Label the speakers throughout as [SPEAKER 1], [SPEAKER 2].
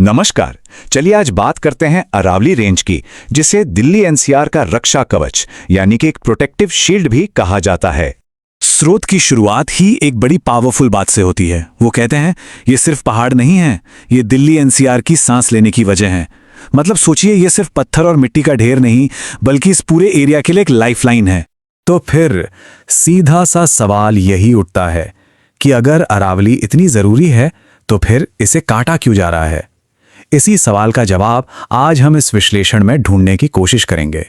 [SPEAKER 1] नमस्कार। चलिए आज बात करते हैं अरावली रेंज की, जिसे दिल्ली एनसीआर का रक्षा कवच यानी कि एक प्रोटेक्टिव शील्ड भी कहा जाता है।
[SPEAKER 2] स्रोत की शुरुआत ही एक बड़ी पावरफुल बात से होती है। वो कहते हैं ये सिर्फ पहाड़ नहीं है, ये दिल्ली एनसीआर की सांस लेने की वजह है। मतलब सोचिए, ये सिर्फ पत्थर और मिट्टी का ढेर नहीं, बल्कि इस पूरे एरिया के लिए एक लाइफलाइन है। तो फिर सीधा सा सवाल यही उठता है कि अगर अरावली इतनी जरूरी है तो फिर इसे काटा क्यों जा रहा है। इसी सवाल का जवाब आज हम इस विश्लेषण में ढूंढने की कोशिश करेंगे।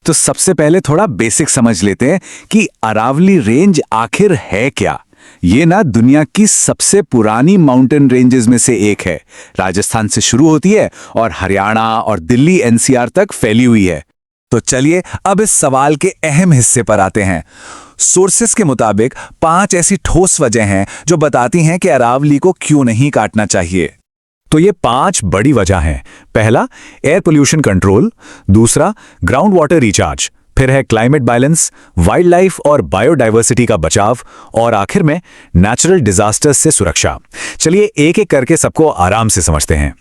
[SPEAKER 1] तो सबसे पहले थोड़ा बेसिक समझ लेते हैं कि अरावली रेंज आखिर है क्या। ये ना दुनिया की सबसे पुरानी माउंटेन रेंजेस में से एक है। राजस्थान से शुरू होती है और हरियाणा और दिल्ली एनसीआर तक फैली हुई है। तो चलिए अब इस सवाल के अहम हिस्से पर आते हैं। सोर्सेस के मुताबिक 5 ऐसी ठोस वजह हैं जो बताती हैं कि अरावली को क्यों नहीं काटना चाहिए। तो ये 5 बड़ी वजह हैं। पहला, एयर पोल्यूशन कंट्रोल। दूसरा, ग्राउंड वाटर रिचार्ज। फिर है क्लाइमेट बैलेंस, वाइल्ड लाइफ और बायोडाइवर्सिटी का बचाव, और आखिर में नेचुरल डिजास्टर्स से सुरक्षा। चलिए एक एक करके सबको आराम से समझते हैं।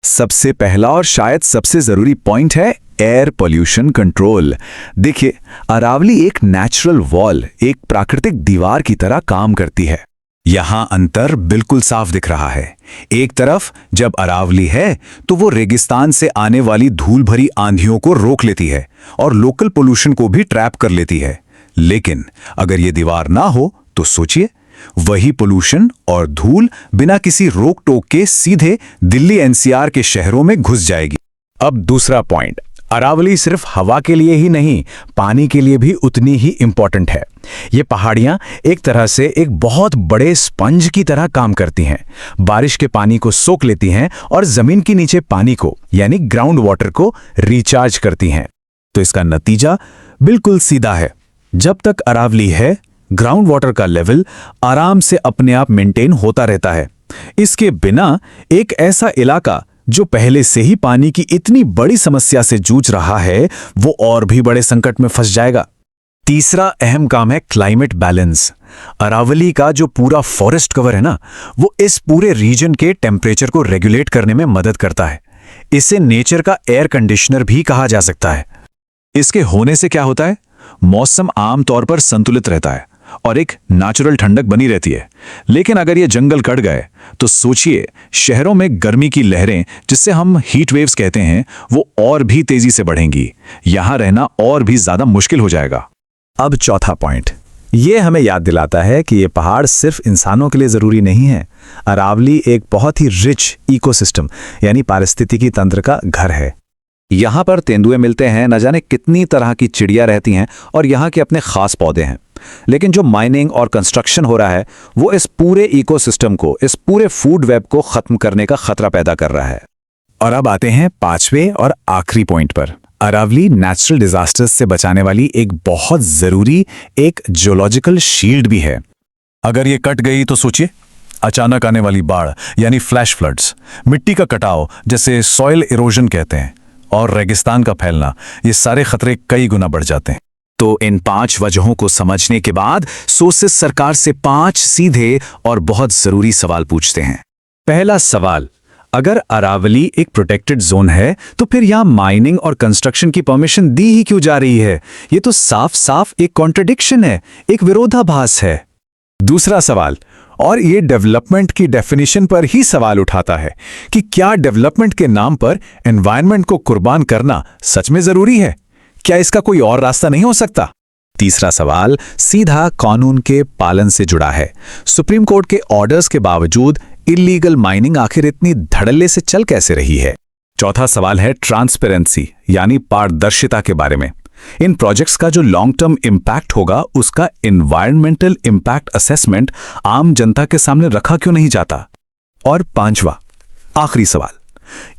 [SPEAKER 1] सबसे पहला और शायद सबसे जरूरी पॉइंट है एयर पोल्यूशन कंट्रोल। देखिए, अरावली एक नेचुरल वॉल, एक प्राकृतिक दीवार की तरह काम करती है। यहां अंतर बिल्कुल साफ दिख रहा है। एक तरफ जब अरावली है तो वो रेगिस्तान से आने वाली धूल भरी आंधियों को रोक लेती है और लोकल पोल्यूशन को भी ट्रैप कर लेती है। लेकिन अगर ये दीवार ना हो तो सोचिए, वही पोल्यूशन और धूल बिना किसी रोक टोक के सीधे दिल्ली एनसीआर के शहरों में घुस जाएगी। अब दूसरा पॉइंट, अरावली सिर्फ हवा के लिए ही नहीं, पानी के लिए भी उतनी ही इंपॉर्टेंट है। ये पहाड़ियां एक तरह से एक बहुत बड़े स्पंज की तरह काम करती हैं। बारिश के पानी को सोख लेती हैं और जमीन के नीचे पानी को यानी ग्राउंड वाटर को रिचार्ज करती हैं। तो इसका नतीजा बिल्कुल सीधा है। जब तक अरावली है, ग्राउंड वाटर का लेवल आराम से अपने आप मेंटेन होता रहता है। इसके बिना एक ऐसा इलाका जो पहले से ही पानी की इतनी बड़ी समस्या से जूझ रहा है, वो और भी बड़े संकट में फंस जाएगा। तीसरा अहम काम है क्लाइमेट बैलेंस। अरावली का जो पूरा फॉरेस्ट कवर है ना, वो इस पूरे रीजन के टेम्परेचर को रेगुलेट करने में मदद करता है। इसे नेचर का एयर कंडीशनर भी कहा जा सकता है। इसके होने से क्या होता है, मौसम आमतौर पर संतुलित रहता है और एक नेचुरल ठंडक बनी रहती है। लेकिन अगर ये जंगल कट गए तो सोचिए, शहरों में गर्मी की लहरें, जिससे हम हीट वेव्स कहते हैं, वो और भी तेजी से बढ़ेंगी। यहां रहना और भी ज्यादा मुश्किल हो जाएगा। अब चौथा पॉइंट, ये हमें याद दिलाता है कि ये पहाड़ सिर्फ इंसानों के लिए जरूरी नहीं है। अरावली एक बहुत ही रिच इकोसिस्टम यानी पारिस्थितिकी तंत्र का घर है। यहां पर तेंदुए मिलते हैं, न जाने कितनी तरह की चिड़िया रहती हैं और यहाँ के अपने खास पौधे हैं। लेकिन जो माइनिंग और कंस्ट्रक्शन हो रहा है, वो इस पूरे इकोसिस्टम को, इस पूरे फूड वेब को खत्म करने का खतरा पैदा कर रहा है। और अब आते हैं 5वें और आखिरी पॉइंट पर। अरावली नेचुरल डिजास्टर्स से बचाने वाली एक बहुत जरूरी एक जियोलॉजिकल शील्ड भी है। अगर ये कट गई तो सोचिए, अचानक आने वाली बाढ़ यानी फ्लैश फ्लड्स, मिट्टी का कटाव जिसे सॉइल इरोजन कहते हैं, और रेगिस्तान का फैलना, ये सारे खतरे कई गुना बढ़ जाते हैं। तो इन 5 वजहों को समझने के बाद सोर्सेस सरकार से 5 सीधे और बहुत जरूरी सवाल पूछते हैं। पहला सवाल, अगर अरावली एक प्रोटेक्टेड जोन है तो फिर यहां माइनिंग और कंस्ट्रक्शन की परमिशन दी ही क्यों जा रही है? ये तो साफ साफ एक कॉन्ट्रडिक्शन है, एक विरोधाभास है। दूसरा सवाल, और ये डेवलपमेंट की डेफिनेशन पर ही सवाल उठाता है कि क्या डेवलपमेंट के नाम पर एनवायरनमेंट को कुर्बान करना सच में जरूरी है? क्या इसका कोई और रास्ता नहीं हो सकता? तीसरा सवाल सीधा कानून के पालन से जुड़ा है। सुप्रीम कोर्ट के ऑर्डर्स के बावजूद इलीगल माइनिंग आखिर इतनी धड़ल्ले से चल कैसे रही है? चौथा सवाल है ट्रांसपेरेंसी यानी पारदर्शिता के बारे में। इन प्रोजेक्ट्स का जो लॉन्ग टर्म इंपैक्ट होगा, उसका एनवायरमेंटल इंपैक्ट असेसमेंट आम जनता के सामने रखा क्यों नहीं जाता? और 5वां आखिरी सवाल,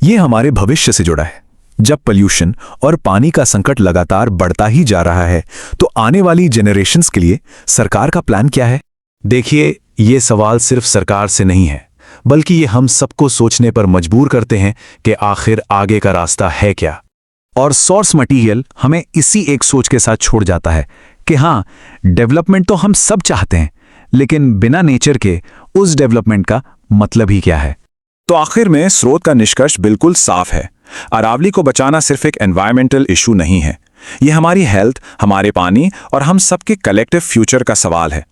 [SPEAKER 1] यह हमारे भविष्य से जुड़ा है। जब पोल्यूशन और पानी का संकट लगातार बढ़ता ही जा रहा है, तो आने वाली जेनरेशंस के लिए सरकार का प्लान क्या है? देखिए, ये सवाल सिर्फ सरकार से नहीं है, बल्कि ये हम सबको सोचने पर मजबूर करते हैं कि आखिर आगे का रास्ता है क्या। और सोर्स मटेरियल हमें इसी एक सोच के साथ छोड़ जाता है कि हाँ, डेवलपमेंट तो हम सब चाहते हैं, लेकिन बिना नेचर के उस डेवलपमेंट का मतलब ही क्या है?
[SPEAKER 2] तो आखिर में स्रोत का निष्कर्ष बिल्कुल साफ है। अरावली को बचाना सिर्फ एक एनवायरमेंटल इशू नहीं है, ये हमारी हेल्थ, हमारे पानी और हम सबके कलेक्टिव फ्यूचर का सवाल है।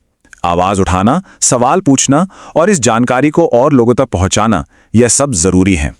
[SPEAKER 2] आवाज उठाना, सवाल पूछना और इस जानकारी को और लोगों तक पहुंचाना, यह सब जरूरी है।